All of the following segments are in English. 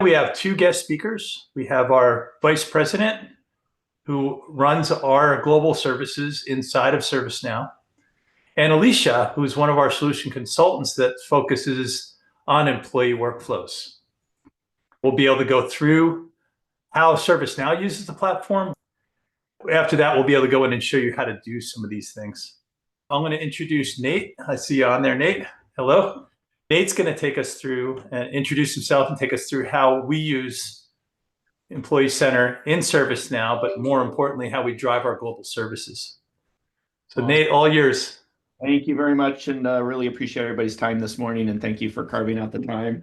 We have two guest speakers. We have our vice president who runs our global services inside of ServiceNow, and Alicia, who is one of our solution consultants that focuses on employee workflows. We'll be able to go through how ServiceNow uses the platform. After that, we'll be able to go in and show you how to do some of these things. I'm going to introduce Nate. I see you on there, Nate. Hello. Nate's going to take us through and introduce himself and take us through how we use Employee Center in ServiceNow, but more importantly, how we drive our global services. So Nate, all yours. Thank you very much, and really appreciate everybody's time this morning, and thank you for carving out the time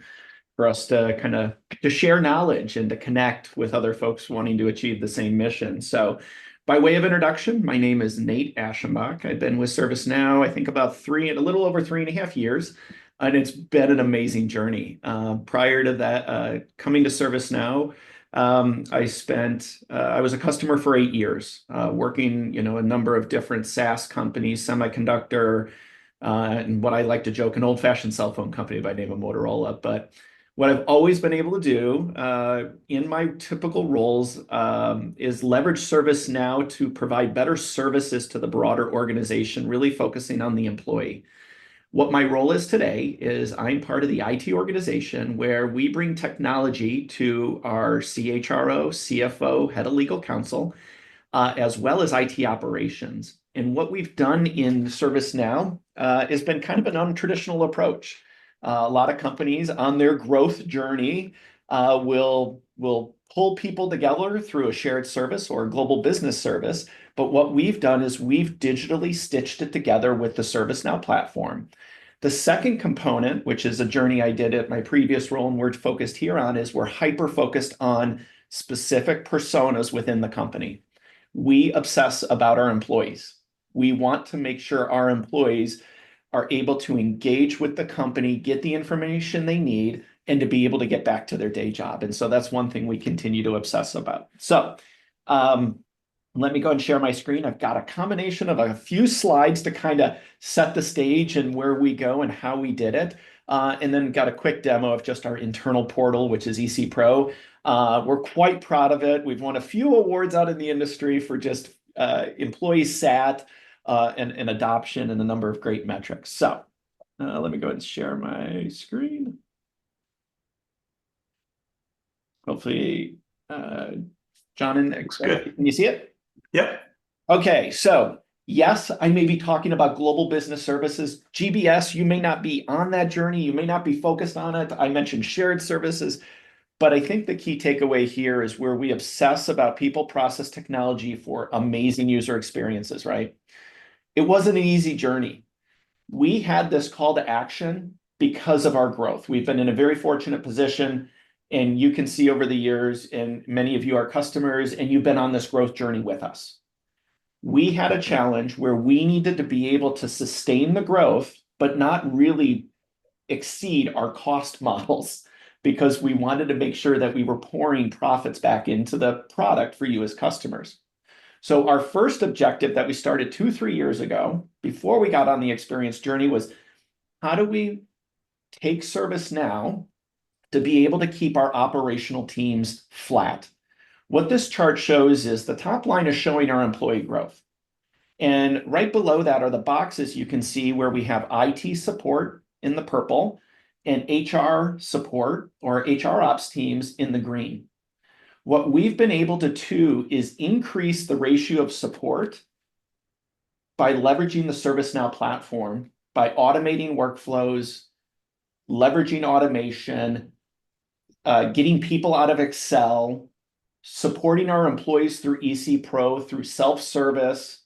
for us to to share knowledge and to connect with other folks wanting to achieve the same mission. So by way of introduction, my name is Nate Aschenbach. I've been with ServiceNow, I think about a little over 3.5 years, and it's been an amazing journey. Prior to that, coming to ServiceNow, I was a customer for 8 years, working, a number of different SaaS companies, semiconductor, and what I like to joke, an old-fashioned cell phone company by the name of Motorola. But what I've always been able to do in my typical roles is leverage ServiceNow to provide better services to the broader organization, really focusing on the employee. What my role is today is I'm part of the IT organization where we bring technology to our CHRO, CFO, head of legal counsel, as well as IT operations. And what we've done in ServiceNow has been kind of an untraditional approach. A lot of companies on their growth journey will pull people together through a shared service or a global business service. But what we've done is we've digitally stitched it together with the ServiceNow platform. The second component, which is a journey I did at my previous role and we're focused here on, is we're hyper-focused on specific personas within the company. We obsess about our employees. We want to make sure our employees are able to engage with the company, get the information they need, and to be able to get back to their day job. And so that's one thing we continue to obsess about. So let me go and share my screen. I've got a combination of a few slides to kind of set the stage and where we go and how we did it. And then got a quick demo of just our internal portal, which is EC Pro. We're quite proud of it. We've won a few awards out in the industry for just employee sat and adoption and a number of great metrics. So let me go ahead and share my screen. Hopefully, John and good. Can you see it? Yep. Okay, so yes, I may be talking about global business services. GBS, you may not be on that journey. You may not be focused on it. I mentioned shared services, but I think the key takeaway here is where we obsess about people, process, technology for amazing user experiences, right? It wasn't an easy journey. We had this call to action because of our growth. We've been in a very fortunate position. And you can see over the years, and many of you are customers, and you've been on this growth journey with us. We had a challenge where we needed to be able to sustain the growth, but not really exceed our cost models because we wanted to make sure that we were pouring profits back into the product for you as customers. So our first objective that we started 2-3 years ago, before we got on the experience journey, was how do we take ServiceNow to be able to keep our operational teams flat. What this chart shows is the top line is showing our employee growth. And right below that are the boxes you can see where we have IT support in the purple and HR support or HR ops teams in the green. What we've been able to do is increase the ratio of support by leveraging the ServiceNow platform, by automating workflows, leveraging automation, getting people out of Excel, supporting our employees through EC Pro, through self-service,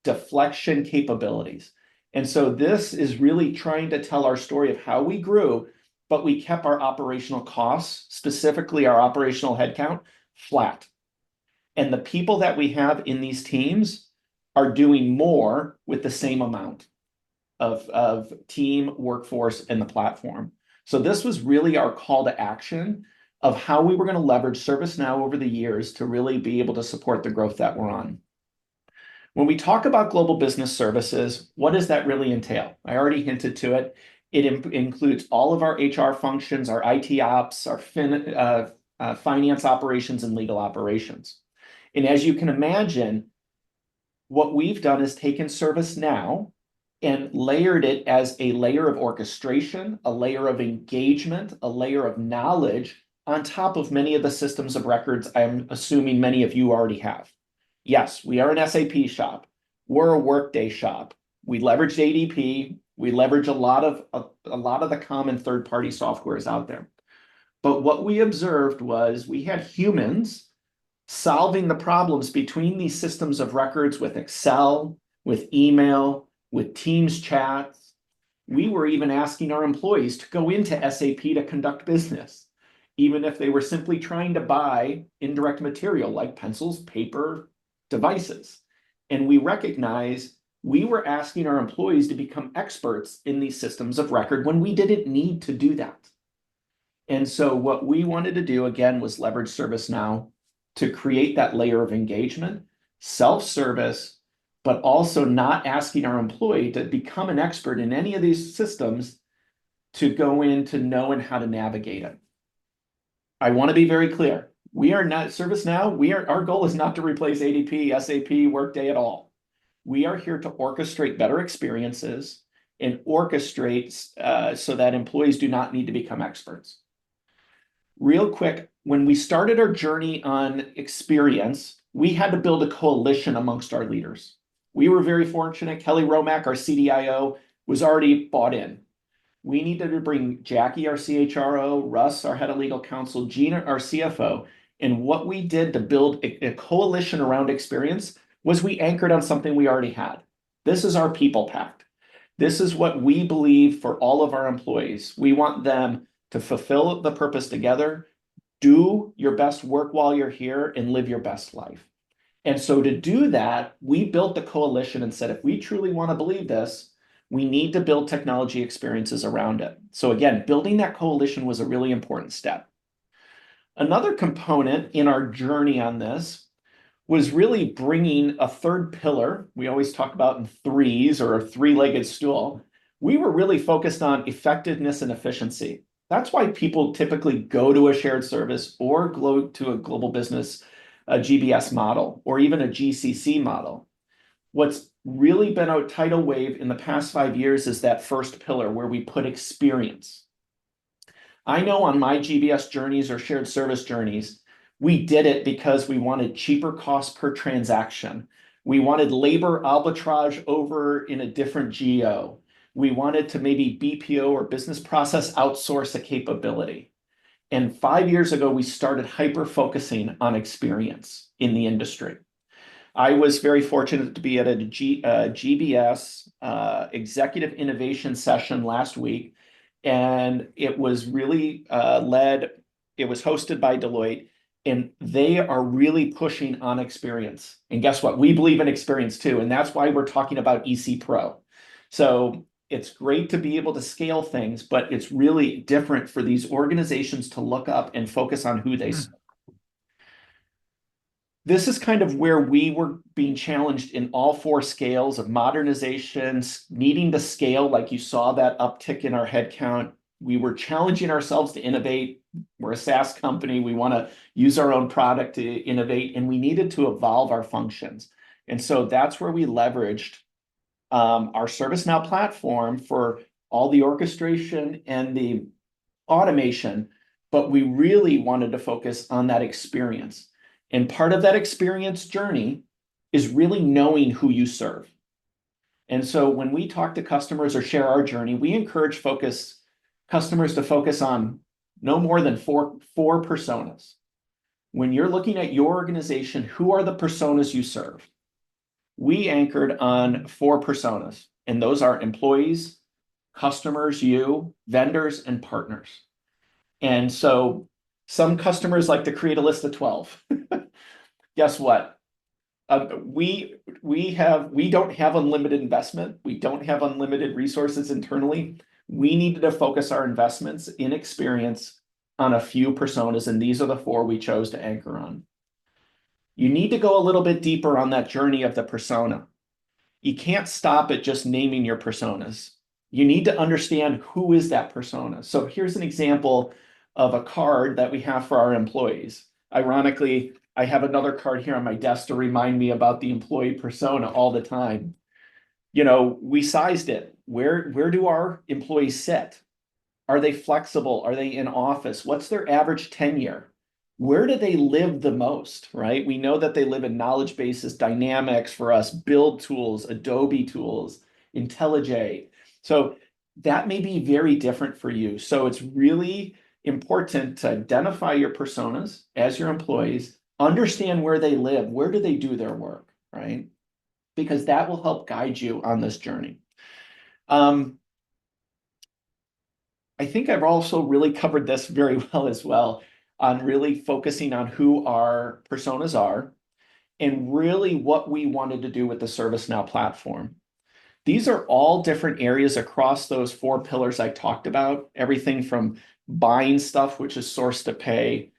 deflection capabilities. And so this is really trying to tell our story of how we grew, but we kept our operational costs, specifically our operational headcount, flat. And the people that we have in these teams are doing more with the same amount of team, workforce, and the platform. So this was really our call to action of how we were going to leverage ServiceNow over the years to really be able to support the growth that we're on. When we talk about global business services, what does that really entail? I already hinted to it. It includes all of our HR functions, our IT ops, our finance operations, and legal operations. And as you can imagine, what we've done is taken ServiceNow and layered it as a layer of orchestration, a layer of engagement, a layer of knowledge on top of many of the systems of records I'm assuming many of you already have. Yes, we are an SAP shop. We're a Workday shop. We leveraged ADP. We leverage a lot of the common third-party softwares out there. But what we observed was we had humans solving the problems between these systems of records with Excel, with email, with Teams chats. We were even asking our employees to go into SAP to conduct business, even if they were simply trying to buy indirect material like pencils, paper, devices. And we recognized we were asking our employees to become experts in these systems of record when we didn't need to do that. And so what we wanted to do, again, was leverage ServiceNow to create that layer of engagement, self-service, but also not asking our employee to become an expert in any of these systems to go in to know and how to navigate it. I want to be very clear. We are not ServiceNow. Our goal is not to replace ADP, SAP, Workday at all. We are here to orchestrate better experiences and orchestrate so that employees do not need to become experts. Real quick, when we started our journey on experience, we had to build a coalition amongst our leaders. We were very fortunate. Kelly Romack, our CDIO, was already bought in. We needed to bring Jackie, our CHRO, Russ, our head of legal counsel, Gina, our CFO. And what we did to build a coalition around experience was we anchored on something we already had. This is our people pact. This is what we believe for all of our employees. We want them to fulfill the purpose together, do your best work while you're here, and live your best life. And so to do that, we built the coalition and said, if we truly want to believe this, we need to build technology experiences around it. So again, building that coalition was a really important step. Another component in our journey on this was really bringing a third pillar. We always talk about in threes or a three-legged stool. We were really focused on effectiveness and efficiency. That's why people typically go to a shared service or go to a global business, a GBS model, or even a GCC model. What's really been a tidal wave in the past 5 years is that first pillar where we put experience. I know on my GBS journeys or shared service journeys, we did it because we wanted cheaper cost per transaction. We wanted labor arbitrage over in a different geo. We wanted to maybe BPO or business process outsource a capability. And 5 years ago, we started hyper-focusing on experience in the industry. I was very fortunate to be at a GBS executive innovation session last week, and it was really it was hosted by Deloitte, and they are really pushing on experience. And guess what? We believe in experience too, and that's why we're talking about EC Pro. So it's great to be able to scale things, but it's really different for these organizations to look up and focus on who they serve. This is kind of where we were being challenged in all 4 scales of modernization, needing to scale, like you saw that uptick in our headcount. We were challenging ourselves to innovate. We're a SaaS company. We want to use our own product to innovate, and we needed to evolve our functions. And so that's where we leveraged our ServiceNow platform for all the orchestration and the automation, but we really wanted to focus on that experience. And part of that experience journey is really knowing who you serve. And so when we talk to customers or share our journey, we encourage customers to focus on no more than four personas. When you're looking at your organization, who are the personas you serve? We anchored on 4 personas, and those are employees, customers, you, vendors, and partners. And so some customers like to create a list of 12. Guess what? We don't have unlimited investment. We don't have unlimited resources internally. We needed to focus our investments in experience on a few personas, and these are the 4 we chose to anchor on. You need to go a little bit deeper on that journey of the persona. You can't stop at just naming your personas. You need to understand who is that persona. So here's an example of a card that we have for our employees. Ironically, I have another card here on my desk to remind me about the employee persona all the time. We sized it. Where do our employees sit? Are they flexible? Are they in office? What's their average tenure? Where do they live the most, right? We know that they live in knowledge bases, Dynamics for us, build tools, Adobe tools, IntelliJ. So that may be very different for you. So it's really important to identify your personas as your employees, understand where they live, where do they do their work, right? Because that will help guide you on this journey. I think I've also really covered this very well as well on really focusing on who our personas are and really what we wanted to do with the ServiceNow platform. These are all different areas across those 4 pillars I talked about, everything from buying stuff, which is source to pay,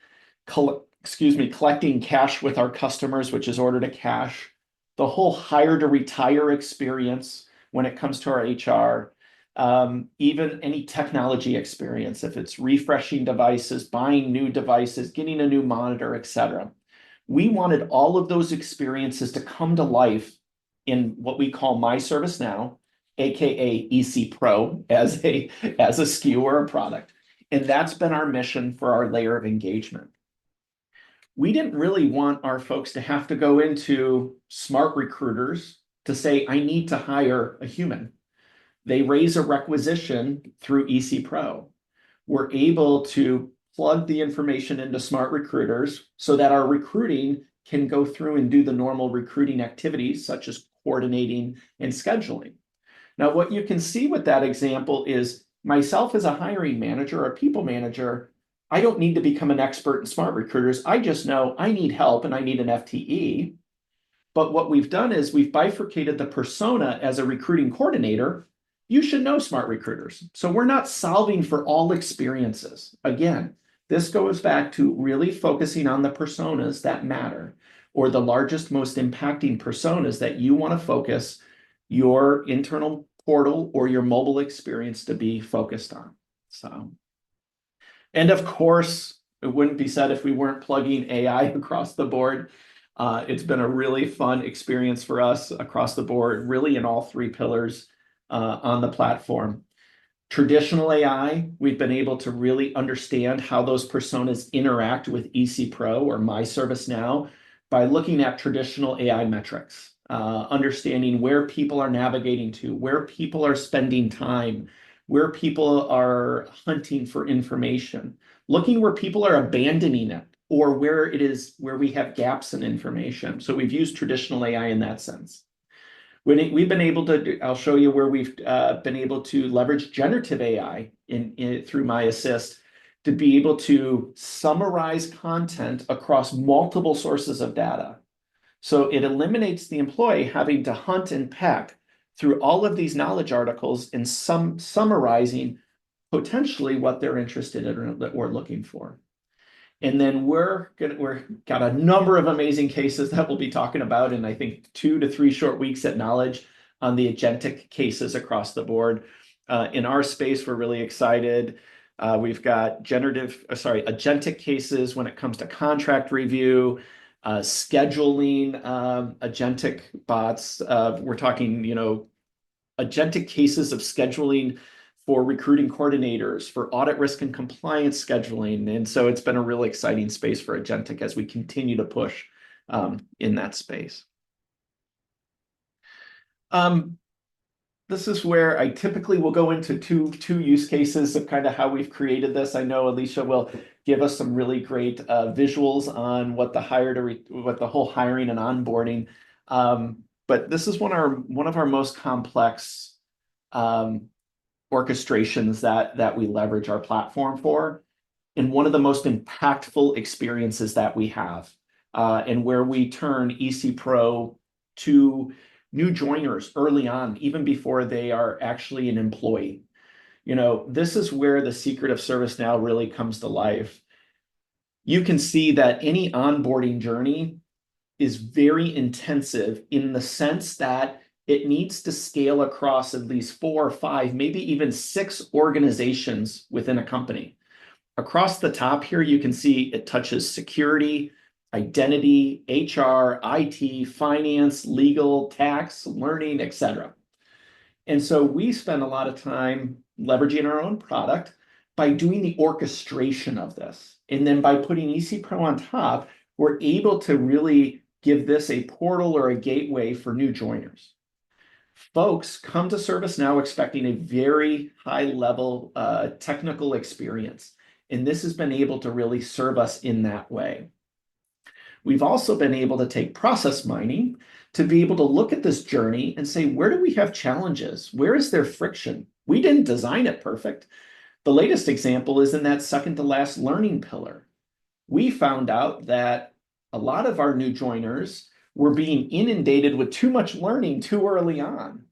collecting cash with our customers, which is order to cash, the whole hire to retire experience when it comes to our HR, even any technology experience, if it's refreshing devices, buying new devices, getting a new monitor, etc. We wanted all of those experiences to come to life in what we call My ServiceNow, aka EC Pro, as a SKU or a product. And that's been our mission for our layer of engagement. We didn't really want our folks to have to go into smart recruiters to say, I need to hire a human. They raise a requisition through EC Pro. We're able to plug the information into smart recruiters so that our recruiting can go through and do the normal recruiting activities, such as coordinating and scheduling. Now, what you can see with that example is myself as a hiring manager or a people manager, I don't need to become an expert in smart recruiters. I just know I need help and I need an FTE. But what we've done is we've bifurcated the persona as a recruiting coordinator. You should know smart recruiters. So we're not solving for all experiences. Again, this goes back to really focusing on the personas that matter, or the largest, most impacting personas that you want to focus your internal portal or your mobile experience to be focused on. So, and of course, it wouldn't be said if we weren't plugging AI across the board. It's been a really fun experience for us across the board, really in all 3 pillars on the platform. Traditional AI, we've been able to really understand how those personas interact with EC Pro or My ServiceNow by looking at traditional AI metrics, understanding where people are navigating to, where people are spending time, where people are hunting for information, looking where people are abandoning it, or where we have gaps in information. So we've used traditional AI in that sense. We've been able to, I'll show you where we've been able to leverage generative AI through My Assist to be able to summarize content across multiple sources of data. So it eliminates the employee having to hunt and peck through all of these knowledge articles and summarizing potentially what they're interested in or looking for. And then we've got a number of amazing cases that we'll be talking about in, I think, 2 to 3 short weeks at Knowledge on the agentic cases across the board. In our space, we're really excited. We've got agentic cases when it comes to contract review, scheduling, agentic bots. We're talking, agentic cases of scheduling for recruiting coordinators, for audit risk and compliance scheduling. And so it's been a really exciting space for agentic as we continue to push in that space. This is where I typically will go into two use cases of kind of how we've created this. I know Alicia will give us some really great visuals on what the whole hiring and onboarding. But this is one of our most complex orchestrations that we leverage our platform for, and one of the most impactful experiences that we have, and where we turn EC Pro to new joiners early on, even before they are actually an employee. This is where the secret of ServiceNow really comes to life. You can see that any onboarding journey is very intensive in the sense that it needs to scale across at least 4 or 5, maybe even 6 organizations within a company. Across the top here, you can see it touches security, identity, HR, IT, finance, legal, tax, learning, etc. And so we spend a lot of time leveraging our own product by doing the orchestration of this. And then by putting EC Pro on top, we're able to really give this a portal or a gateway for new joiners. Folks come to ServiceNow expecting a very high level technical experience. And this has been able to really serve us in that way. We've also been able to take process mining to be able to look at this journey and say, where do we have challenges? Where is there friction? We didn't design it perfect. The latest example is in that second to last learning pillar. We found out that a lot of our new joiners were being inundated with too much learning too early on.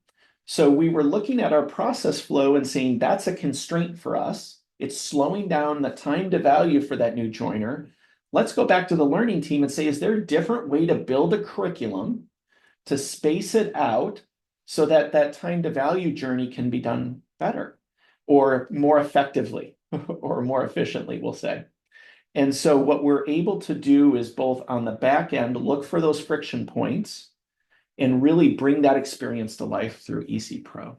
So we were looking at our process flow and saying that's a constraint for us. It's slowing down the time to value for that new joiner. Let's go back to the learning team and say, is there a different way to build a curriculum to space it out so that that time to value journey can be done better or more effectively or more efficiently, we'll say. And so what we're able to do is both on the back end, look for those friction points and really bring that experience to life through EC Pro.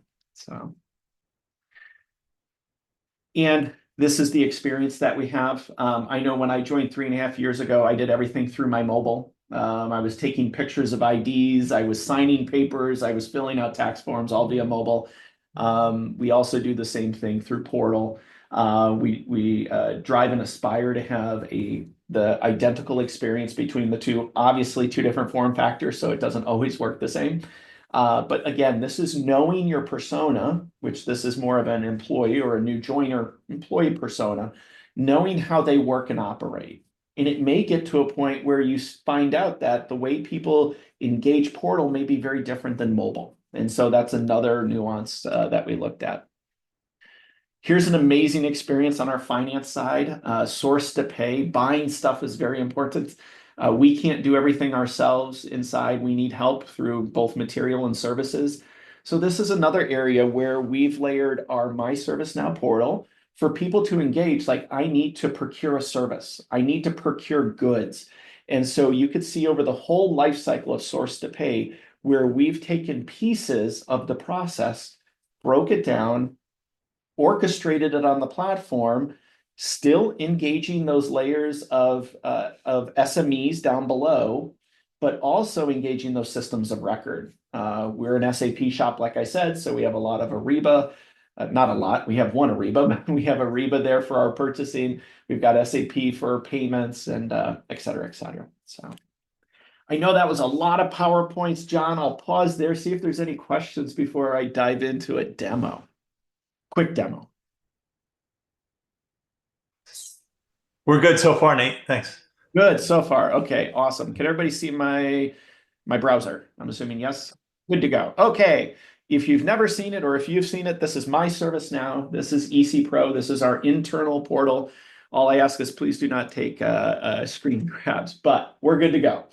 And this is the experience that we have. I know when I joined 3.5 years ago, I did everything through my mobile. I was taking pictures of IDs, I was signing papers, I was filling out tax forms all via mobile. We also do the same thing through Portal. We drive and aspire to have the identical experience between the two, obviously 2 different form factors, so it doesn't always work the same. But again, this is knowing your persona, which this is more of an employee or a new joiner employee persona, knowing how they work and operate. And it may get to a point where you find out that the way people engage Portal may be very different than mobile. And so that's another nuance that we looked at. Here's an amazing experience on our finance side. Source to pay, buying stuff is very important. We can't do everything ourselves inside. We need help through both material and services. So this is another area where we've layered our My ServiceNow portal for people to engage. Like, I need to procure a service. I need to procure goods. And so you could see over the whole life cycle of source to pay, where we've taken pieces of the process, broke it down, orchestrated it on the platform, still engaging those layers of SMEs down below, but also engaging those systems of record. We're an SAP shop, like I said, so we have a lot of Ariba. Not a lot, we have one Ariba, but we have Ariba there for our purchasing. We've got SAP for payments and et cetera, et cetera. So I know that was a lot of PowerPoints, John. I'll pause there, see if there's any questions before I dive into a demo. Quick demo. We're good so far, Nate. Thanks. Good so far. Okay, awesome. Can everybody see my browser? I'm assuming yes. Good to go. Okay. If you've never seen it, or if you've seen it, this is My ServiceNow. This is EC Pro. This is our internal portal. All I ask is please do not take screen grabs, but we're good to go.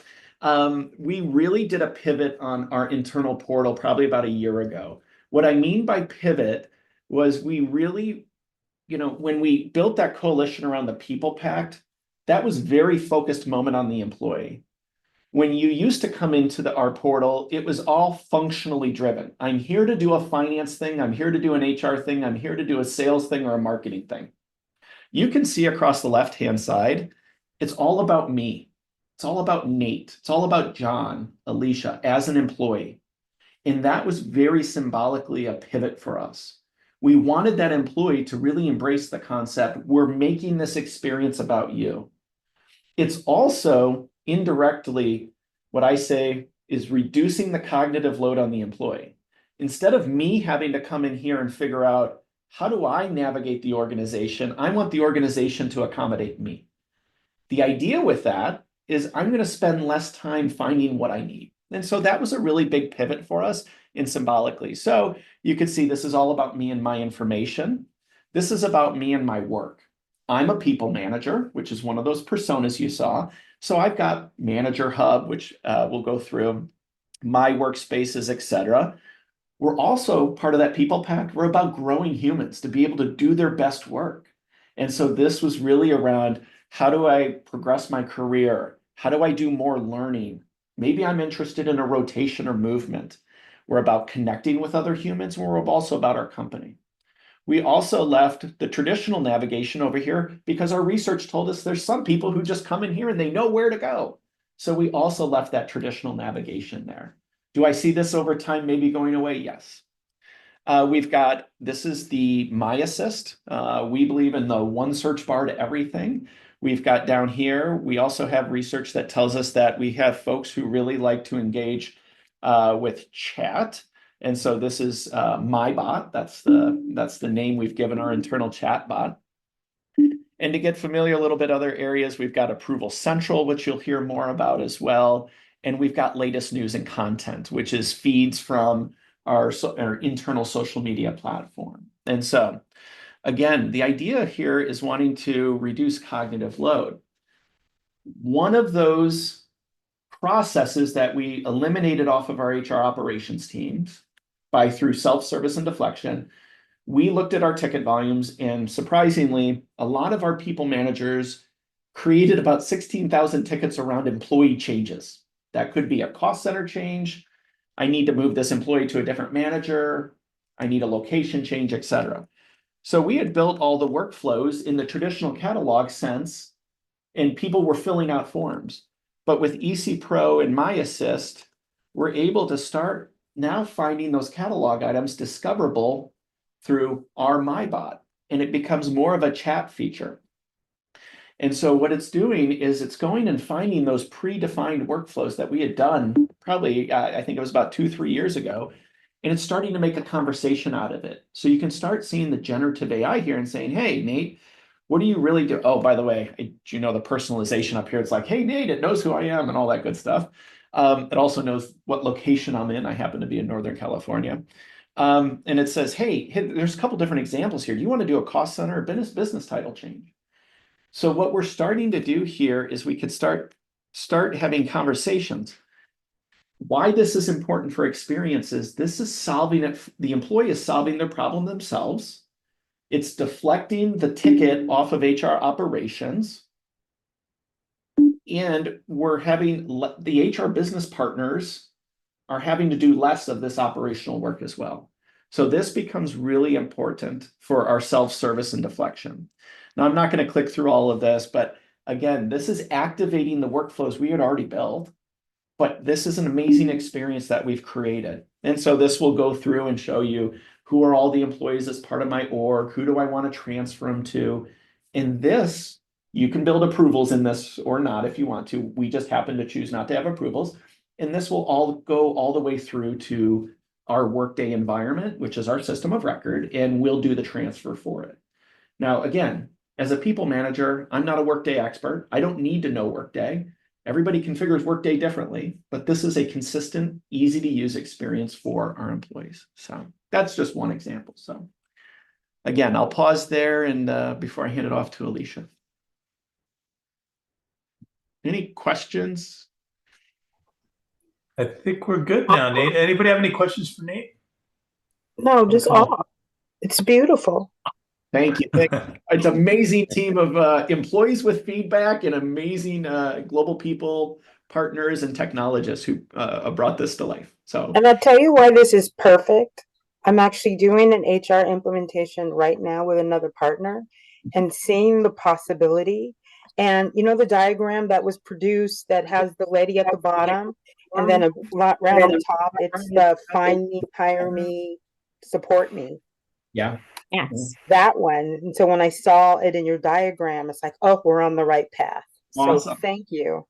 We really did a pivot on our internal portal probably about a year ago. What I mean by pivot was we really, when we built that coalition around the People Pact, that was very focused moment on the employee. When you used to come into our portal, it was all functionally driven. I'm here to do a finance thing. I'm here to do an HR thing. I'm here to do a sales thing or a marketing thing. You can see across the left-hand side, it's all about me. It's all about Nate. It's all about John, Alicia, as an employee. And that was very symbolically a pivot for us. We wanted that employee to really embrace the concept, we're making this experience about you. It's also indirectly, what I say is reducing the cognitive load on the employee. Instead of me having to come in here and figure out, how do I navigate the organization? I want the organization to accommodate me. The idea with that is I'm going to spend less time finding what I need. And so that was a really big pivot for us and symbolically. So you can see this is all about me and my information. This is about me and my work. I'm a people manager, which is one of those personas you saw. So I've got Manager Hub, which we'll go through. my workspaces, etc. We're also part of that people pact. We're about growing humans to be able to do their best work. And so this was really around, how do I progress my career? How do I do more learning? Maybe I'm interested in a rotation or movement. We're about connecting with other humans, and we're also about our company. We also left the traditional navigation over here because our research told us there's some people who just come in here and they know where to go. So we also left that traditional navigation there. Do I see this over time maybe going away? Yes. We've got, this is the My Assist. We believe in the one search bar to everything. We've got down here, we also have research that tells us that we have folks who really like to engage with chat. And so this is MyBot. That's the name we've given our internal chat bot. And to get familiar a little bit other areas, we've got Approval Central, which you'll hear more about as well. And we've got latest news and content, which is feeds from our internal social media platform. And so, again, the idea here is wanting to reduce cognitive load. One of those processes that we eliminated off of our HR operations teams through self-service and deflection, we looked at our ticket volumes, and surprisingly, a lot of our people managers created about 16,000 tickets around employee changes. That could be a cost center change. I need to move this employee to a different manager. I need a location change, etc. So we had built all the workflows in the traditional catalog sense, and people were filling out forms. But with EC Pro and My Assist, we're able to start now finding those catalog items discoverable through our MyBot, and it becomes more of a chat feature. And so what it's doing is it's going and finding those predefined workflows that we had done probably, I think it was about 2-3 years ago, and it's starting to make a conversation out of it. So you can start seeing the generative AI here and saying, hey, Nate, what do you really do? Oh, by the way, do you know the personalization up here? It's like, hey, Nate, it knows who I am and all that good stuff. It also knows what location I'm in. I happen to be in Northern California. And it says, hey, there's a couple different examples here. Do you want to do a cost center or business title change? So what we're starting to do here is we could start having conversations. Why this is important for experiences, this is solving it. The employee is solving their problem themselves. It's deflecting the ticket off of HR operations. And we're having the HR business partners are having to do less of this operational work as well. So this becomes really important for our self-service and deflection. Now, I'm not going to click through all of this, but again, this is activating the workflows we had already built, but this is an amazing experience that we've created. And so this will go through and show you who are all the employees as part of my org, who do I want to transfer them to. In this, you can build approvals in this or not if you want to. We just happen to choose not to have approvals. And this will all go all the way through to our Workday environment, which is our system of record, and we'll do the transfer for it. Now, again, as a people manager, I'm not a Workday expert. I don't need to know Workday. Everybody configures Workday differently, but this is a consistent, easy to use experience for our employees. So that's just one example. So again, I'll pause there and before I hand it off to Alicia. Any questions? I think we're good now, Nate. Anybody have any questions for Nate? No, just all. It's beautiful. Thank you. It's an amazing team of employees with feedback and amazing global people, partners, and technologists who brought this to life. So, And I'll tell you why this is perfect. I'm actually doing an HR implementation right now with another partner and seeing the possibility. And you know the diagram that was produced that has the lady at the bottom and then around the top, it's the find me, hire me, support me. yeah. Yes, that one. And so when I saw it in your diagram, it's like, oh, we're on the right path. Awesome. So thank you.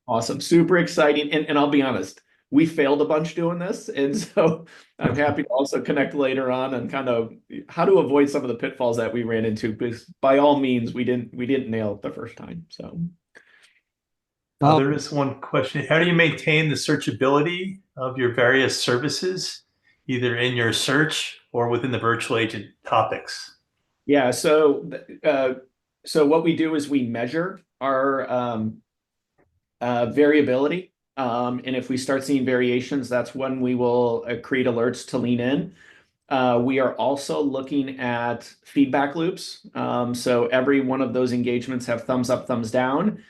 Awesome. Super exciting. And I'll be honest, we failed a bunch doing this. And so I'm happy to also connect later on and kind of how to avoid some of the pitfalls that we ran into, because by all means, we didn't nail it the first time. So there is one question. How do you maintain the searchability of your various services, either in your search or within the virtual agent topics? yeah, so what we do is we measure our variability And if we start seeing variations, that's when we will create alerts to lean in. We are also looking at feedback loops. So every one of those engagements have thumbs up, thumbs down.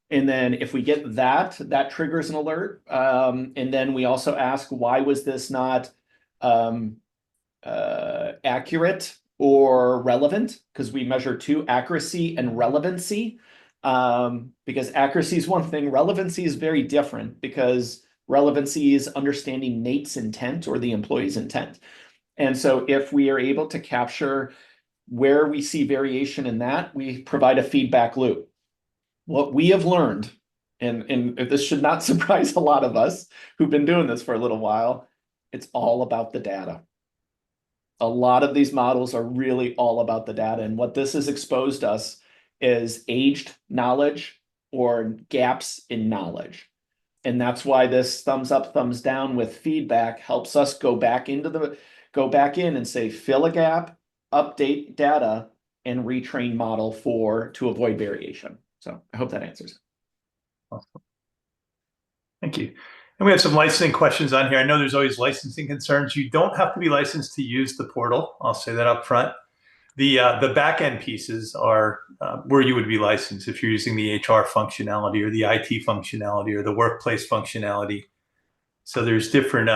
And then if we get that, that triggers an alert. And then we also ask, why was this not accurate or relevant? Because we measure two, accuracy and relevancy. Because accuracy is one thing, relevancy is very different, because relevancy is understanding Nate's intent or the employee's intent. And so if we are able to capture where we see variation in that, we provide a feedback loop. What we have learned, and this should not surprise a lot of us who've been doing this for a little while, it's all about the data. A lot of these models are really all about the data. And what this has exposed us is aged knowledge or gaps in knowledge. And that's why this thumbs up, thumbs down with feedback helps us go back in and say, fill a gap, update data, and retrain model to avoid variation. So I hope that answers. Awesome. Thank you. And we have some licensing questions on here. I know there's always licensing concerns. You don't have to be licensed to use the portal. I'll say that up front. The back-end pieces are where you would be licensed if you're using the HR functionality or the IT functionality or the workplace functionality. So there's different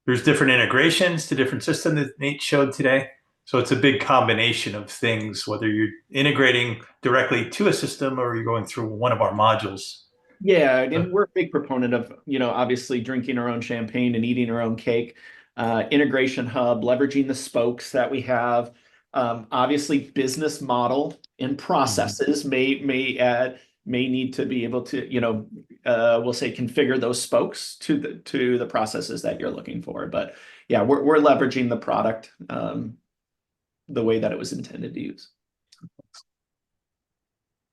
integrations to different systems that Nate showed today. So it's a big combination of things, whether you're integrating directly to a system or you're going through one of our modules. Yeah, and we're a big proponent of, obviously drinking our own champagne and eating our own cake. Integration hub, leveraging the spokes that we have. Obviously, business model and processes may need to be able to, we'll say configure those spokes to the processes that you're looking for. But yeah, we're leveraging the product the way that it was intended to use.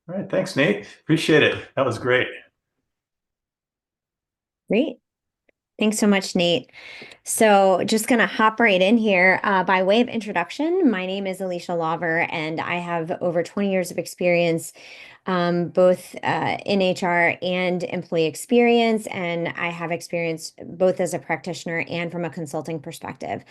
All right, thanks, Nate. Appreciate it. That was great. Great. Thanks so much, Nate. So just going to hop right in here. By way of introduction, my name is Alicia Lawver, and I have over 20 years of experience both in HR and employee experience, and I have experience both as a practitioner and from a consulting perspective.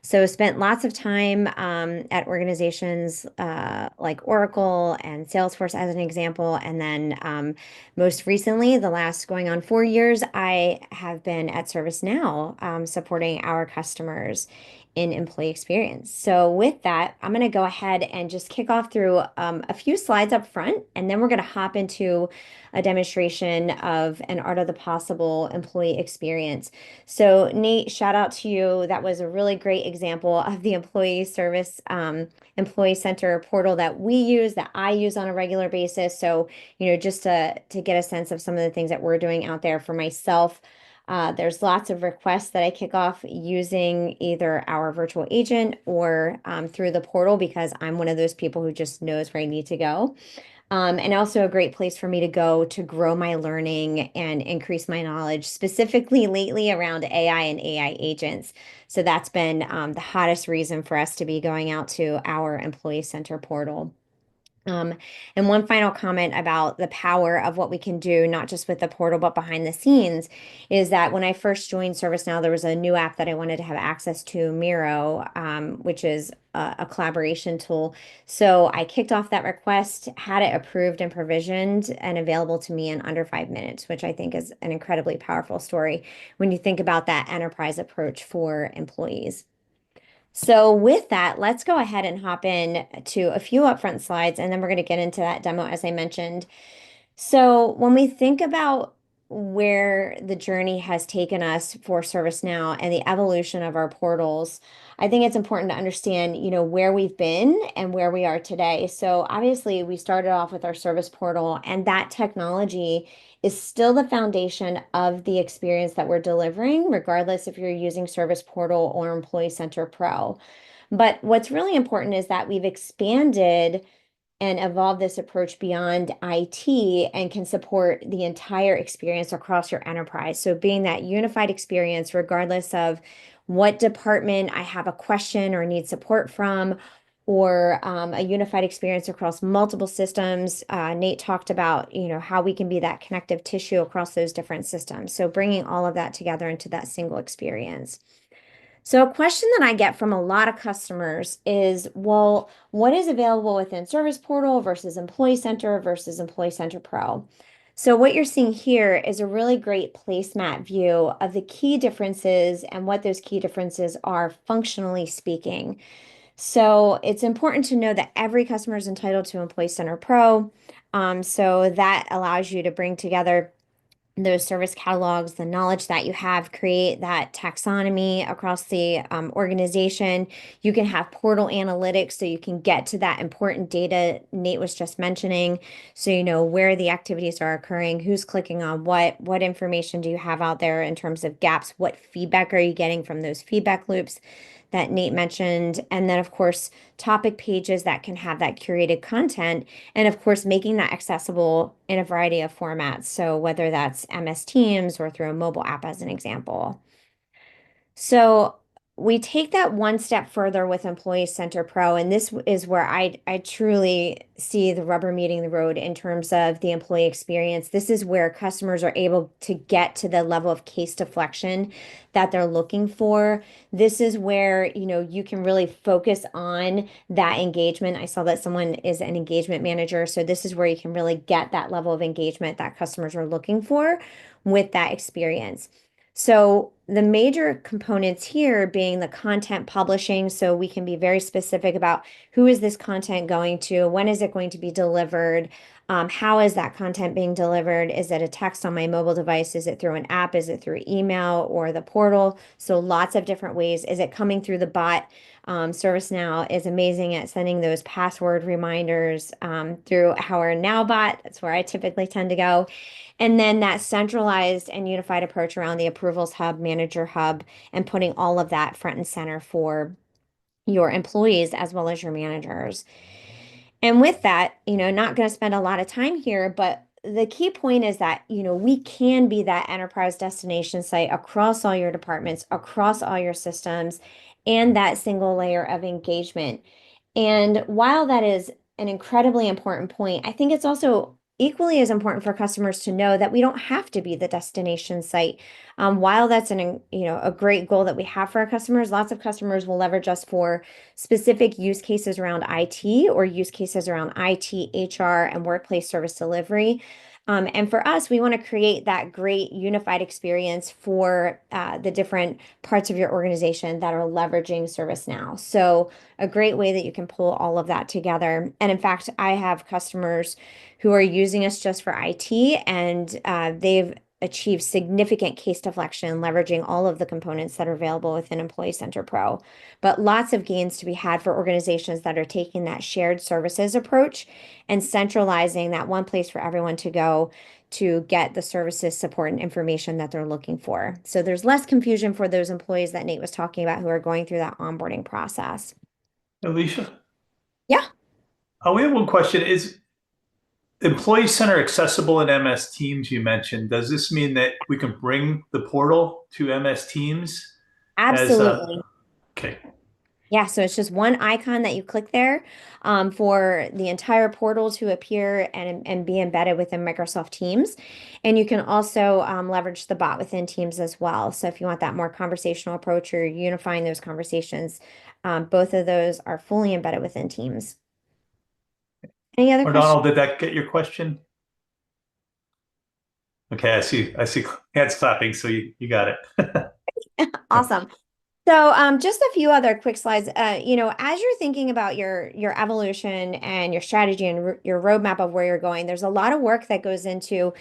So spent lots of time at organizations like Oracle and Salesforce as an example, and then most recently, the last going on 4 years, I have been at ServiceNow supporting our customers in employee experience. So with that, I'm going to go ahead and just kick off through a few slides up front, and then we're going to hop into a demonstration of an art of the possible employee experience. So Nate, shout out to you. That was a really great example of the employee service employee center portal that we use, that I use on a regular basis. So, just to get a sense of some of the things that we're doing out there for myself. There's lots of requests that I kick off using either our virtual agent or through the portal, because I'm one of those people who just knows where I need to go. And also a great place for me to go to grow my learning and increase my knowledge, specifically lately around AI and AI agents. So that's been the hottest reason for us to be going out to our Employee Center portal. And one final comment about the power of what we can do, not just with the portal, but behind the scenes, is that when I first joined ServiceNow, there was a new app that I wanted to have access to, Miro, which is a collaboration tool. So I kicked off that request, had it approved and provisioned and available to me in under 5 minutes, which I think is an incredibly powerful story when you think about that enterprise approach for employees. So with that, let's go ahead and hop in to a few upfront slides, and then we're going to get into that demo, as I mentioned. So when we think about where the journey has taken us for ServiceNow and the evolution of our portals, I think it's important to understand, where we've been and where we are today. So obviously we started off with our service portal, and that technology is still the foundation of the experience that we're delivering, regardless if you're using Service Portal or Employee Center Pro. But what's really important is that we've expanded and evolved this approach beyond IT and can support the entire experience across your enterprise. So being that unified experience, regardless of what department I have a question or need support from, or a unified experience across multiple systems. Nate talked about, how we can be that connective tissue across those different systems. So bringing all of that together into that single experience. So a question that I get from a lot of customers is, well, what is available within Service Portal versus Employee Center versus Employee Center Pro? So what you're seeing here is a really great placemat view of the key differences and what those key differences are functionally speaking. So it's important to know that every customer is entitled to Employee Center Pro. So that allows you to bring together those service catalogs, the knowledge that you have, create that taxonomy across the organization. You can have portal analytics so you can get to that important data Nate was just mentioning. So you know where the activities are occurring, who's clicking on what information do you have out there in terms of gaps, what feedback are you getting from those feedback loops that Nate mentioned. And then, of course, topic pages that can have that curated content. And of course, making that accessible in a variety of formats. So whether that's MS Teams or through a mobile app as an example. So we take that one step further with Employee Center Pro, and this is where I truly see the rubber meeting the road in terms of the employee experience. This is where customers are able to get to the level of case deflection that they're looking for. This is where, you can really focus on that engagement. I saw that someone is an engagement manager, so this is where you can really get that level of engagement that customers are looking for with that experience. So the major components here being the content publishing, so we can be very specific about who is this content going to, when is it going to be delivered, how is that content being delivered? Is it a text on my mobile device? Is it through an app? Is it through email or the portal? So lots of different ways. Is it coming through the bot? ServiceNow is amazing at sending those password reminders through our Now bot. That's where I typically tend to go. And then that centralized and unified approach around the approvals hub, manager hub, and putting all of that front and center for your employees as well as your managers. And with that, not going to spend a lot of time here, but the key point is that, we can be that enterprise destination site across all your departments, across all your systems, and that single layer of engagement. And while that is an incredibly important point, I think it's also equally as important for customers to know that we don't have to be the destination site. While that's a great goal that we have for our customers, lots of customers will leverage us for specific use cases around IT or use cases around IT, HR, and workplace service delivery. And for us, we want to create that great unified experience for the different parts of your organization that are leveraging ServiceNow. So a great way that you can pull all of that together. And in fact, I have customers who are using us just for IT, and they've achieved significant case deflection, leveraging all of the components that are available within Employee Center Pro. But lots of gains to be had for organizations that are taking that shared services approach and centralizing that one place for everyone to go to get the services, support, and information that they're looking for. So there's less confusion for those employees that Nate was talking about who are going through that onboarding process. Alicia? Yeah. We have one question. Is Employee Center accessible in MS Teams, you mentioned? Does this mean that we can bring the portal to MS Teams? Absolutely. Okay. Yeah, so it's just one icon that you click there for the entire portal to appear and be embedded within Microsoft Teams. And you can also leverage the bot within Teams as well. So if you want that more conversational approach or unifying those conversations, both of those are fully embedded within Teams. Any other questions? Donald, did that get your question? Okay, I see hands clapping, so you got it. Awesome. So just a few other quick slides. As you're thinking about your evolution and your strategy and your roadmap of where you're going, there's a lot of work that goes into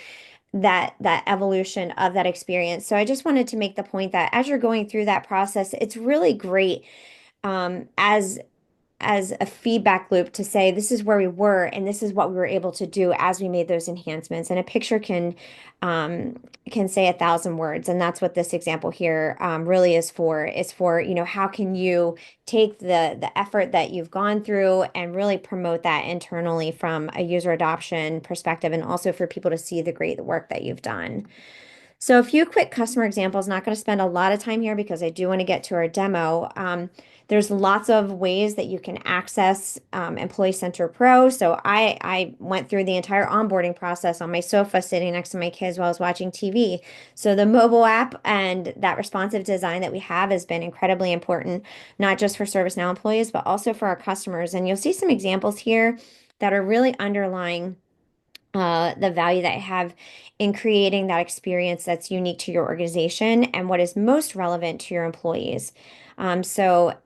that evolution of that experience. So I just wanted to make the point that as you're going through that process, it's really great as a feedback loop to say this is where we were and this is what we were able to do as we made those enhancements. And a picture can say 1,000 words, and that's what this example here really is for. It's for how can you take the effort that you've gone through and really promote that internally from a user adoption perspective, and also for people to see the great work that you've done. So a few quick customer examples, not going to spend a lot of time here because I do want to get to our demo. There's lots of ways that you can access Employee Center Pro. So I went through the entire onboarding process on my sofa sitting next to my kids while I was watching TV. So the mobile app and that responsive design that we have has been incredibly important, not just for ServiceNow employees, but also for our customers. And you'll see some examples here that are really underlying the value that I have in creating that experience that's unique to your organization and what is most relevant to your employees. And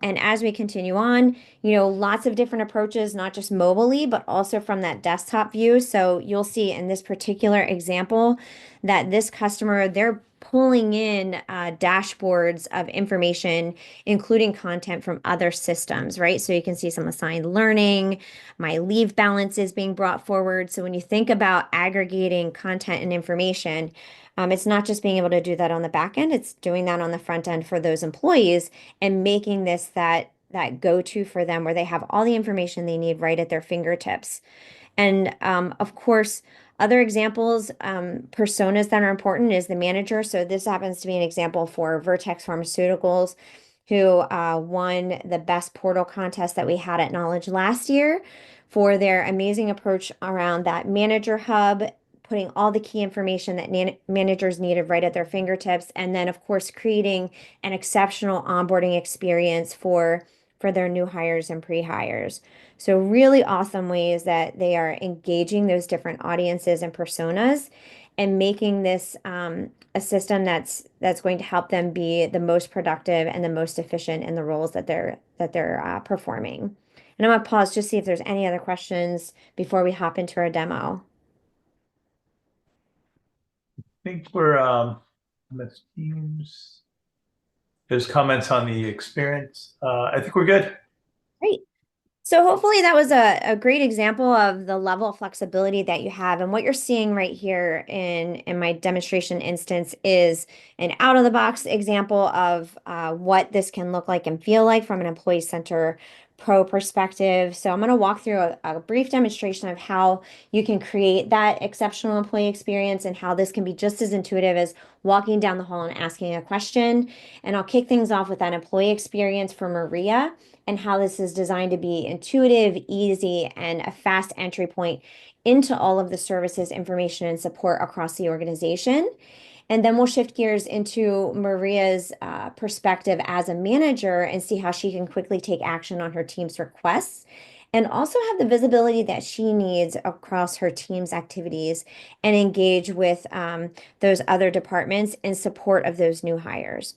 as we continue on, lots of different approaches, not just mobilely, but also from that desktop view. So you'll see in this particular example that this customer, they're pulling in dashboards of information, including content from other systems, right? So you can see some assigned learning, my leave balance is being brought forward. So when you think about aggregating content and information, it's not just being able to do that on the back end, it's doing that on the front end for those employees and making this that go-to for them where they have all the information they need right at their fingertips. And of course, other examples, personas that are important is the manager. So this happens to be an example for Vertex Pharmaceuticals, who won the best portal contest that we had at Knowledge last year for their amazing approach around that manager hub, putting all the key information that managers needed right at their fingertips, and then of course creating an exceptional onboarding experience for their new hires and pre-hires. So really awesome ways that they are engaging those different audiences and personas and making this a system that's going to help them be the most productive and the most efficient in the roles that they're performing. And I'm gonna pause just see if there's any other questions before we hop into our demo. I think we're MS Teams. There's comments on the experience. I think we're good. Great. So hopefully that was a great example of the level of flexibility that you have. And what you're seeing right here in my demonstration instance is an out-of-the-box example of what this can look like and feel like from an Employee Center Pro perspective. So I'm going to walk through a brief demonstration of how you can create that exceptional employee experience and how this can be just as intuitive as walking down the hall and asking a question. And I'll kick things off with that employee experience for Maria and how this is designed to be intuitive, easy, and a fast entry point into all of the services, information, and support across the organization. And then we'll shift gears into Maria's perspective as a manager and see how she can quickly take action on her team's requests and also have the visibility that she needs across her team's activities and engage with those other departments in support of those new hires.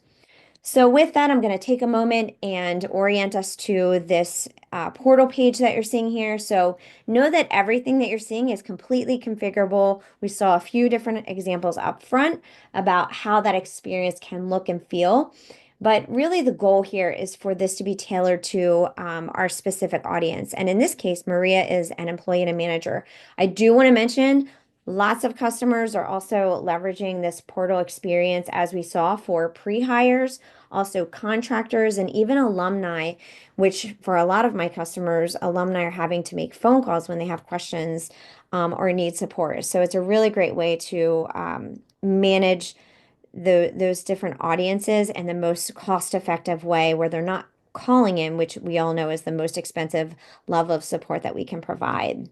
So with that, I'm going to take a moment and orient us to this portal page that you're seeing here. So know that everything that you're seeing is completely configurable. We saw a few different examples up front about how that experience can look and feel. But really the goal here is for this to be tailored to our specific audience. And in this case, Maria is an employee and a manager. I do want to mention lots of customers are also leveraging this portal experience as we saw for pre-hires, also contractors, and even alumni, which for a lot of my customers, alumni are having to make phone calls when they have questions or need support. So it's a really great way to manage those different audiences in the most cost-effective way where they're not calling in, which we all know is the most expensive level of support that we can provide.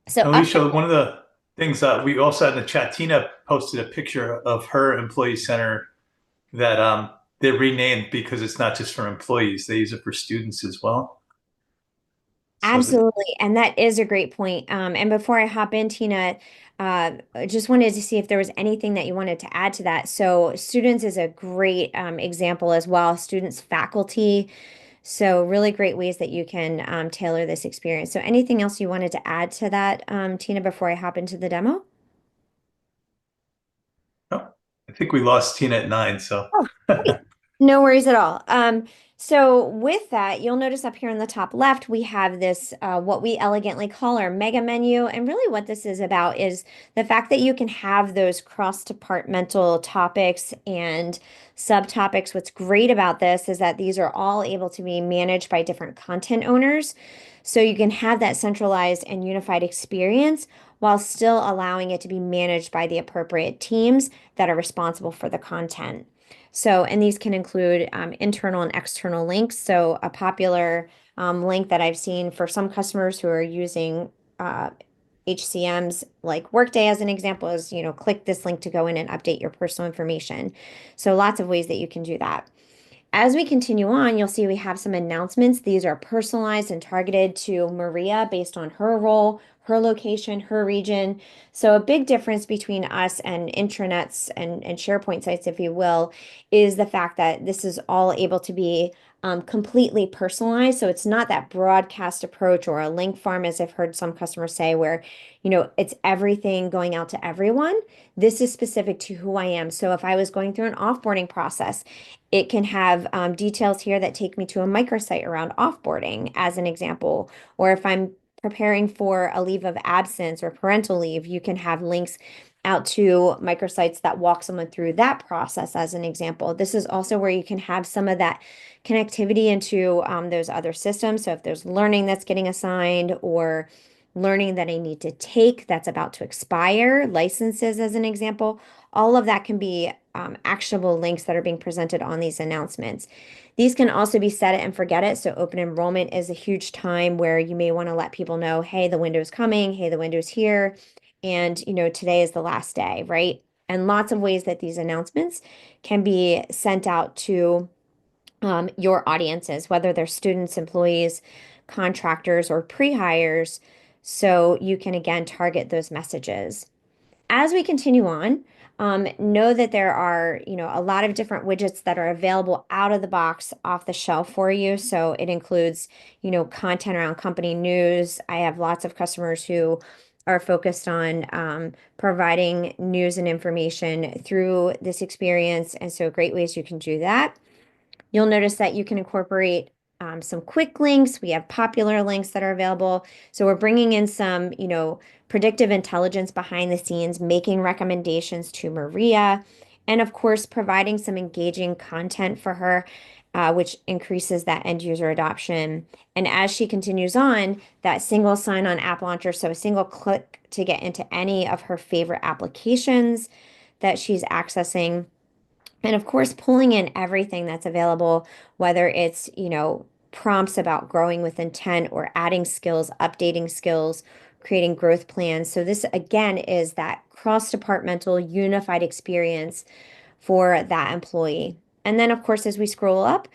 So Alicia, one of the things that we also had in the chat, Tina posted a picture of her employee center that they renamed because it's not just for employees. They use it for students as well. Absolutely. And that is a great point. And before I hop in, Tina, I just wanted to see if there was anything that you wanted to add to that. So students is a great example as well. Students, faculty. So really great ways that you can tailor this experience. So anything else you wanted to add to that, Tina, before I hop into the demo? Oh, I think we lost Tina at 9. So Oh, great. No worries at all. So with that, you'll notice up here in the top left, we have this, what we elegantly call our mega menu. And really what this is about is the fact that you can have those cross-departmental topics and subtopics. What's great about this is that these are all able to be managed by different content owners. So you can have that centralized and unified experience while still allowing it to be managed by the appropriate teams that are responsible for the content. So, and these can include internal and external links. So, a popular link that I've seen for some customers who are using HCMs like Workday as an example is, click this link to go in and update your personal information. So, lots of ways that you can do that. As we continue on, you'll see we have some announcements. These are personalized and targeted to Maria based on her role, her location, her region. So a big difference between us and intranets and SharePoint sites, if you will, is the fact that this is all able to be completely personalized. So it's not that broadcast approach or a link farm, as I've heard some customers say, where, it's everything going out to everyone. This is specific to who I am. So if I was going through an offboarding process, it can have details here that take me to a microsite around offboarding, as an example. Or if I'm preparing for a leave of absence or parental leave, you can have links out to microsites that walk someone through that process, as an example. This is also where you can have some of that connectivity into those other systems. So if there's learning that's getting assigned or learning that I need to take that's about to expire, licenses as an example, all of that can be actionable links that are being presented on these announcements. These can also be set it and forget it. So open enrollment is a huge time where you may want to let people know, hey, the window's coming, hey, the window's here, and today is the last day, right? And lots of ways that these announcements can be sent out to your audiences, whether they're students, employees, contractors, or pre-hires, so you can again target those messages. As we continue on, know that there are, a lot of different widgets that are available out of the box, off the shelf for you. So it includes, content around company news. I have lots of customers who are focused on providing news and information through this experience. And so great ways you can do that. You'll notice that you can incorporate some quick links. We have popular links that are available. So we're bringing in some, predictive intelligence behind the scenes, making recommendations to Maria, and of course, providing some engaging content for her, which increases that end user adoption. And as she continues on, that single sign-on app launcher, so a single click to get into any of her favorite applications that she's accessing. And of course, pulling in everything that's available, whether it's, prompts about growing with intent or adding skills, updating skills, creating growth plans. So this again is that cross-departmental unified experience for that employee. And then of course, as we scroll up,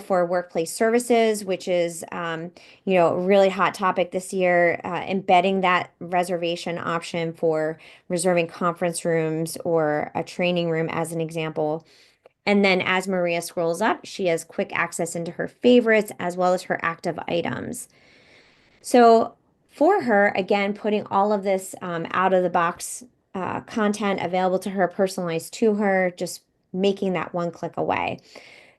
for workplace services, which is, a really hot topic this year, embedding that reservation option for reserving conference rooms or a training room as an example. And then as Maria scrolls up, she has quick access into her favorites as well as her active items. So for her, again, putting all of this out of the box content available to her, personalized to her, just making that one click away.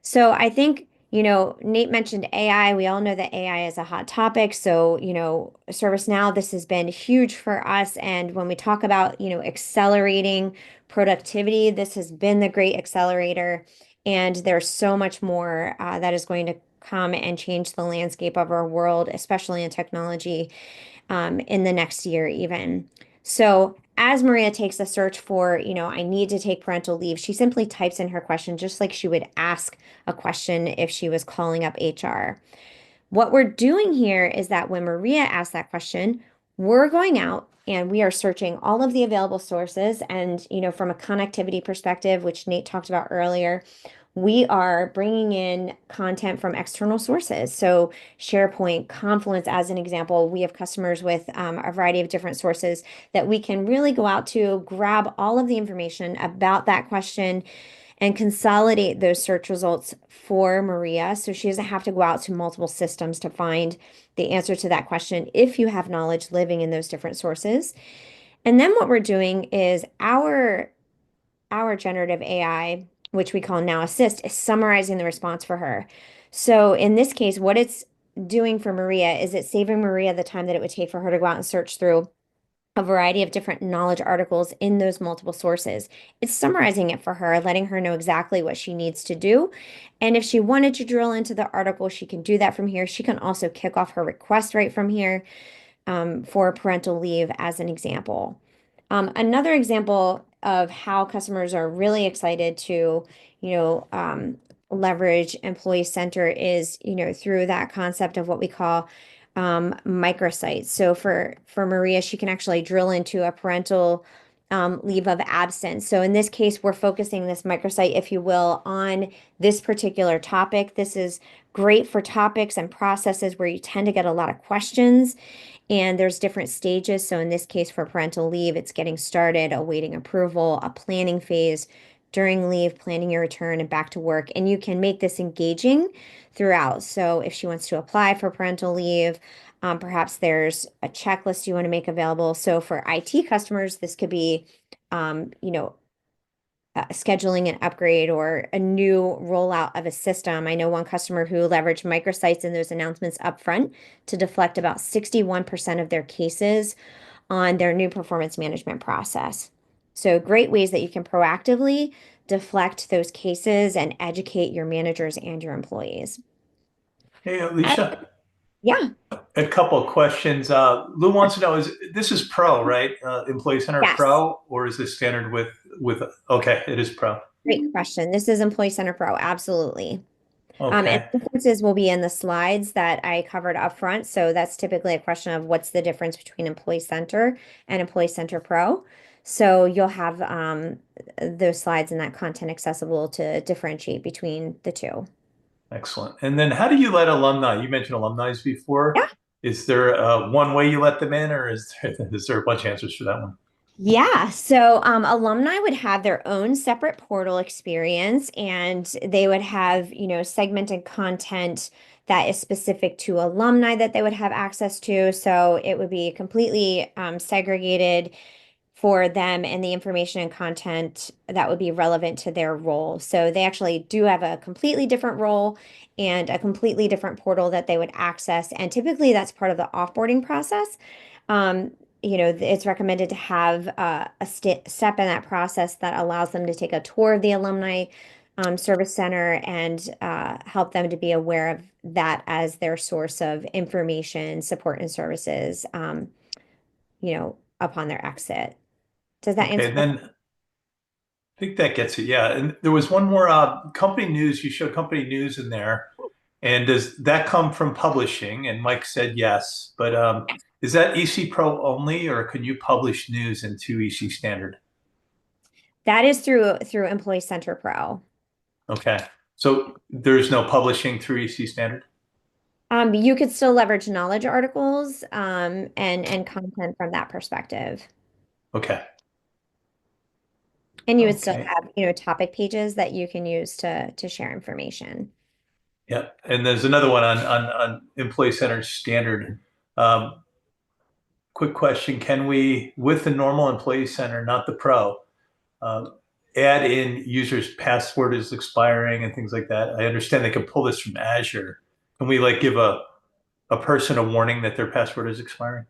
So I think, Nate mentioned AI. We all know that AI is a hot topic. So, ServiceNow, this has been huge for us. And when we talk about, accelerating productivity, this has been the great accelerator. And there's so much more that is going to come and change the landscape of our world, especially in technology, in the next year even. So as Maria takes a search for, I need to take parental leave, she simply types in her question just like she would ask a question if she was calling up HR. What we're doing here is that when Maria asks that question, we're going out and we are searching all of the available sources. And, from a connectivity perspective, which Nate talked about earlier, we are bringing in content from external sources. So SharePoint, Confluence, as an example, we have customers with a variety of different sources that we can really go out to, grab all of the information about that question and consolidate those search results for Maria. So she doesn't have to go out to multiple systems to find the answer to that question if you have knowledge living in those different sources. And then what we're doing is our generative AI, which we call Now Assist, is summarizing the response for her. So in this case, what it's doing for Maria is it's saving Maria the time that it would take for her to go out and search through a variety of different knowledge articles in those multiple sources. It's summarizing it for her, letting her know exactly what she needs to do. And if she wanted to drill into the article, she can do that from here. She can also kick off her request right from here. for parental leave as an example. Another example of how customers are really excited to, leverage Employee Center is, through that concept of what we call microsites. So for Maria, she can actually drill into a parental leave of absence. So in this case, we're focusing this microsite, if you will, on this particular topic. This is great for topics and processes where you tend to get a lot of questions and there's different stages. So in this case, for parental leave, it's getting started, awaiting approval, a planning phase, during leave, planning your return and back to work. And you can make this engaging throughout. So if she wants to apply for parental leave, perhaps there's a checklist you want to make available. So for IT customers, this could be, scheduling an upgrade or a new rollout of a system. I know one customer who leveraged microsites and those announcements up front to deflect about 61% of their cases on their new performance management process. So great ways that you can proactively deflect those cases and educate your managers and your employees. Hey, Alicia, Yeah. a couple of questions. Lou wants to know, this is Pro, right? Employee Center Yes. Pro, or is this standard okay, it is Pro. Great question. This is Employee Center Pro, absolutely. And Okay. differences will be in the slides that I covered up front. So that's typically a question of what's the difference between Employee Center and Employee Center Pro. So you'll have those slides and that content accessible to differentiate between the two. Excellent. And then how do you let alumni? You mentioned alumni before. Yeah. Is there one way you let them in, or is there a bunch of answers for that one? Yeah, so alumni would have their own separate portal experience and they would have, segmented content that is specific to alumni that they would have access to. So it would be completely segregated for them and the information and content that would be relevant to their role. So they actually do have a completely different role and a completely different portal that they would access. And typically that's part of the offboarding process. It's recommended to have a step in that process that allows them to take a tour of the alumni service center and help them to be aware of that as their source of information, support, and services, upon their exit. Does that Okay, answer? then I think that gets it. Yeah, and there was one more company news. You showed company news in there, and does that come from publishing? And Mike said yes, but is that EC Pro only, or can you publish news into EC Standard? That is through Employee Center Pro. Okay, so there's no publishing through EC Standard? You could still leverage knowledge articles and content from that perspective. Okay. And you would still Okay. have, topic pages that you can use to share information. Yeah, and there's another one on Employee Center Standard. Quick question: can we, with the normal Employee Center, not the Pro, add in users' password is expiring and things like that? I understand they can pull this from Azure. Can we give a person a warning that their password is expiring?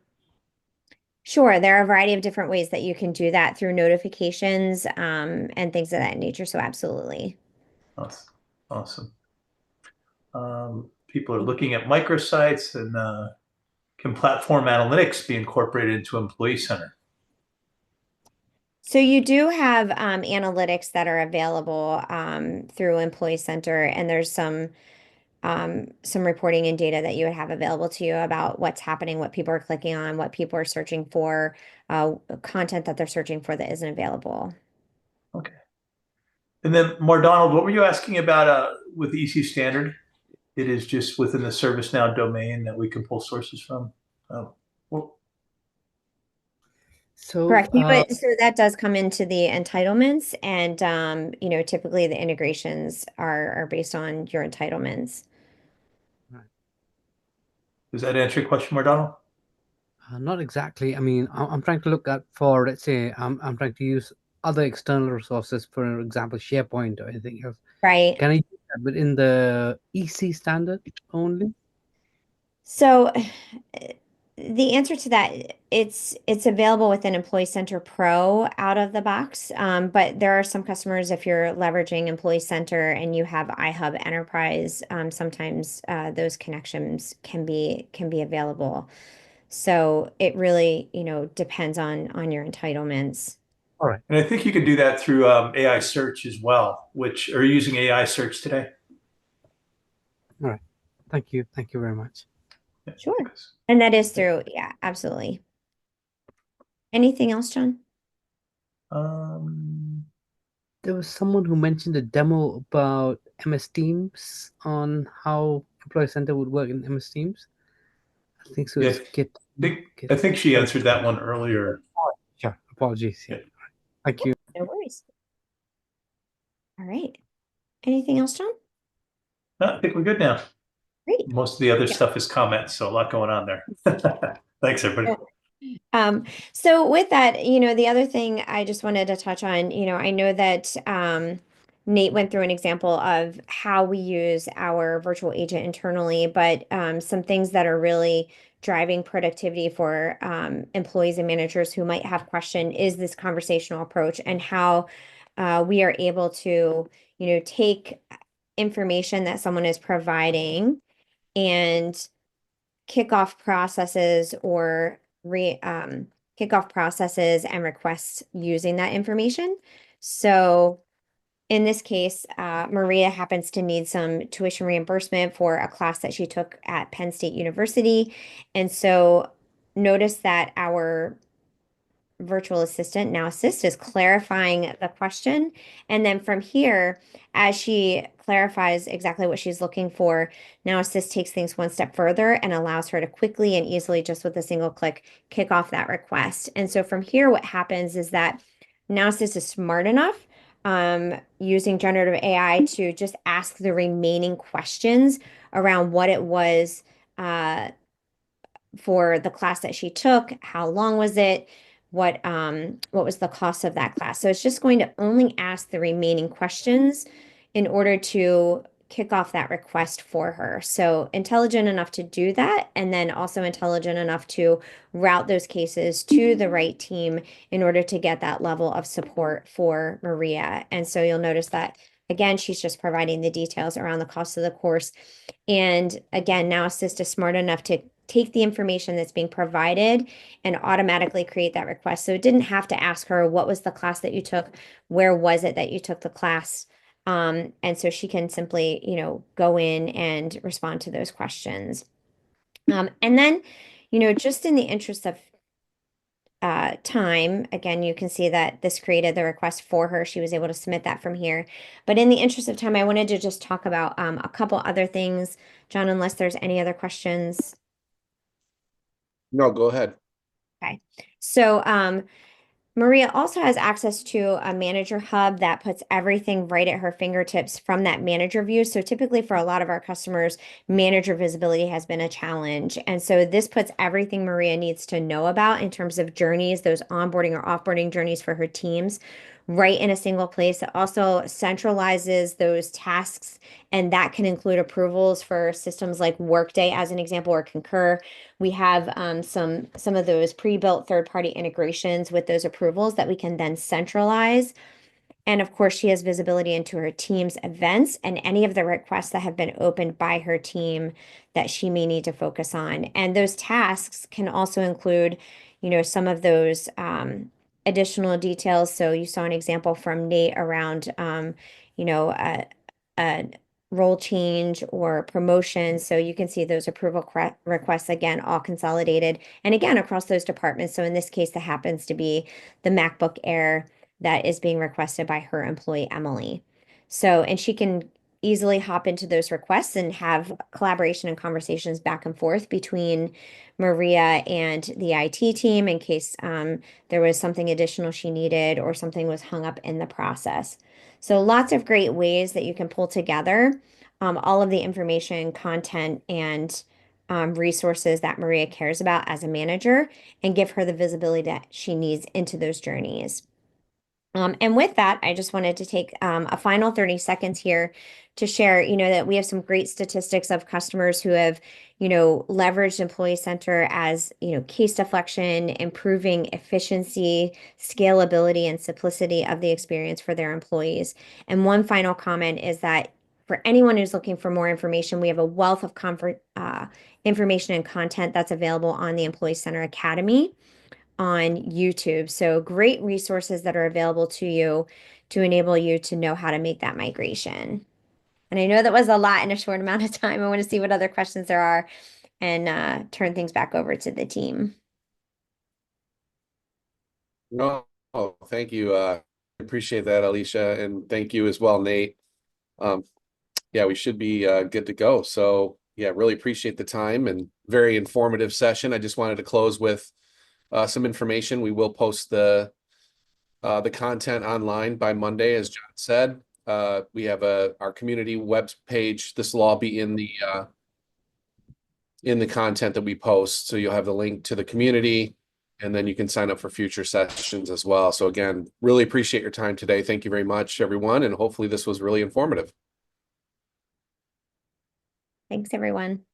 Sure, there are a variety of different ways that you can do that through notifications and things of that nature. So absolutely. Awesome. People are looking at microsites, and can platform analytics be incorporated into Employee Center? So you do have analytics that are available through Employee Center, and there's some reporting and data that you would have available to you about what's happening, what people are clicking on, what people are searching for, content that they're searching for that isn't available. Okay. And then, Donald, what were you asking about with EC Standard? It is just within the ServiceNow domain that we can pull sources from. So, Correct. So that does come into the entitlements, and typically the integrations are based on your entitlements. Does that answer your question, Donald? not exactly. I mean, I'm trying to look at for, let's say, I'm trying to use other external resources, for example, SharePoint or anything else. Right. Can I use that within the EC standard only? So the answer to that, it's available within Employee Center Pro out of the box. But there are some customers, if you're leveraging Employee Center and you have iHub Enterprise, sometimes those connections can be available. So it really, depends on your entitlements. All right. And I think you can do that through AI search as well, which are you using AI search today? All right. Thank you. Thank you very much. Sure. And that is through, yeah, absolutely. Anything else, John? There was someone who mentioned a demo about MS Teams on how Employee Center would work in MS Teams. I think so. Yeah, It's Git. I think she answered that one earlier. Sure. Apologies. Yeah. Thank you. No worries. All right. Anything else, John? No, I think we're good now. Great. Most of the other Yeah. stuff is comments, so a lot going on there. Thanks, everybody. So with that, the other thing I just wanted to touch on, I know that Nate went through an example of how we use our virtual agent internally, but some things that are really driving productivity for employees and managers who might have question is this conversational approach and how we are able to, take information that someone is providing and kick off processes or kick off processes and requests using that information. So in this case, Maria happens to need some tuition reimbursement for a class that she took at Penn State University. And so notice that our virtual assistant, Now Assist, is clarifying the question. And then from here, as she clarifies exactly what she's looking for, Now Assist takes things one step further and allows her to quickly and easily, just with a single click, kick off that request. And so from here, what happens is that Now Assist is smart enough using generative AI to just ask the remaining questions around what it was for the class that she took, how long was it, what was the cost of that class. So it's just going to only ask the remaining questions in order to kick off that request for her. So intelligent enough to do that, and then also intelligent enough to route those cases to the right team in order to get that level of support for Maria. And so you'll notice that again, she's just providing the details around the cost of the course. And again, Now Assist is smart enough to take the information that's being provided and automatically create that request. So it didn't have to ask her, what was the class that you took? Where was it that you took the class? And so she can simply, go in and respond to those questions. And then, just in the interest of time, again, you can see that this created the request for her. She was able to submit that from here. But in the interest of time, I wanted to just talk about a couple other things, John, unless there's any other questions. No, go ahead. Okay. So Maria also has access to a manager hub that puts everything right at her fingertips from that manager view. So typically for a lot of our customers, manager visibility has been a challenge. And so this puts everything Maria needs to know about in terms of journeys, those onboarding or offboarding journeys for her teams, right in a single place. It also centralizes those tasks, and that can include approvals for systems like Workday, as an example, or Concur. We have some of those pre-built third-party integrations with those approvals that we can then centralize. And of course, she has visibility into her team's events and any of the requests that have been opened by her team that she may need to focus on. And those tasks can also include, some of those additional details. So you saw an example from Nate around, a role change or promotion. So you can see those approval requests again, all consolidated and again across those departments. So in this case, that happens to be the MacBook Air that is being requested by her employee, Emily. So, and she can easily hop into those requests and have collaboration and conversations back and forth between Maria and the IT team in case there was something additional she needed or something was hung up in the process. So lots of great ways that you can pull together all of the information, content, and resources that Maria cares about as a manager and give her the visibility that she needs into those journeys. And with that, I just wanted to take a final 30 seconds here to share, that we have some great statistics of customers who have, leveraged Employee Center as, case deflection, improving efficiency, scalability, and simplicity of the experience for their employees. And one final comment is that for anyone who's looking for more information, we have a wealth of information and content that's available on the Employee Center Academy on YouTube. So great resources that are available to you to enable you to know how to make that migration. And I know that was a lot in a short amount of time. I want to see what other questions there are and turn things back over to the team. No, thank you. Appreciate that, Alicia, and thank you as well, Nate. Yeah, we should be good to go. So yeah, really appreciate the time and very informative session. I just wanted to close with some information. We will post the content online by Monday, as John said. We have our community web page. This will all be in the content that we post. So you'll have the link to the community, and then you can sign up for future sessions as well. So again, really appreciate your time today. Thank you very much, everyone. And hopefully this was really informative. Thanks, everyone.